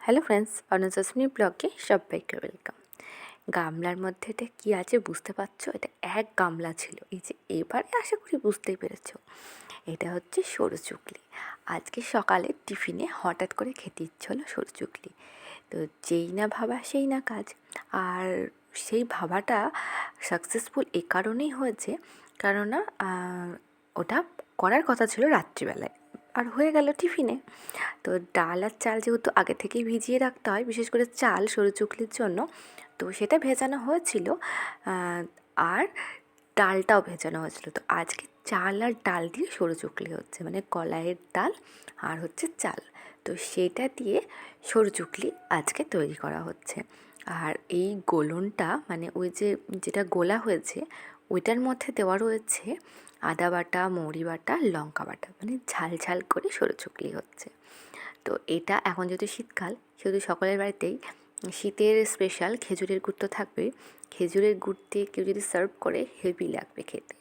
Hello friends, অনুজস্মিনী ব্লগে সবাইকে welcome. গামলার মধ্যে এটা কী আছে বুঝতে পারছো? এটা এক গামলা ছিল। এই যে এবারে আশা করি বুঝতেই পেরেছো। এটা হচ্ছে সরু চুকলি। আজকে সকালে টিফিনে হঠাৎ করে খেতে ইচ্ছে হলো সরু চুকলি। তো যেই না ভাবা সেই না কাজ। আর সেই ভাবাটা সাকসেসফুল এ কারণেই হয়েছে, কেননা ওটা করার কথা ছিল রাত্রিবেলায়, আর হয়ে গেল টিফিনে। তো ডাল আর চাল যেহেতু আগে থেকেই ভিজিয়ে রাখতে হয়, বিশেষ করে চাল সরু চুকলির জন্য, তো সেটা ভেজানো হয়েছিল। আর ডালটাও ভেজানো হয়েছিল। তো আজকে চাল আর ডাল দিয়ে সরু চুকলি হচ্ছে, মানে কলাইয়ের ডাল আর হচ্ছে চাল, তো সেটা দিয়ে সরু চুকলি আজকে তৈরি করা হচ্ছে। আর এই গোলনটা, মানে ওই যে যেটা গোলা হয়েছে ওইটার মধ্যে দেওয়া রয়েছে আদা বাটা, মৌরি বাটা, লঙ্কা বাটা, মানে ঝাল ঝাল করে সরু চুকলি হচ্ছে। তো এটা এখন যেহেতু শীতকাল, সেহেতু সকলের বাড়িতেই শীতের স্পেশাল খেজুরের গুড় তো থাকবেই। খেজুরের গুড় দিয়ে কেউ যদি সার্ভ করে হেভি লাগবে খেতে।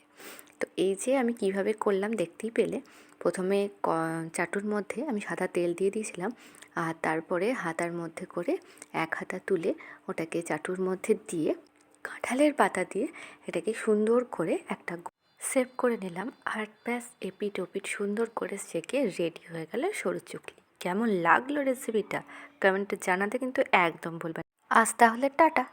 তো এই যে আমি কিভাবে করলাম দেখতেই পেলে। প্রথমে চাটুর মধ্যে আমি সাদা তেল দিয়ে দিয়েছিলাম, আর তারপরে হাতার মধ্যে করে এক হাতা তুলে ওটাকে চাটুর মধ্যে দিয়ে কাঁঠালের পাতা দিয়ে এটাকে সুন্দর করে একটা সেভ করে নিলাম। আর ব্যাস এপিট ওপিট সুন্দর করে সেকে রেডি হয়ে গেল সরু চুকলি। কেমন লাগলো রেসিপিটা কমেন্টে জানাতে কিন্তু একদম ভুলবেন। আজ তাহলে টাটা।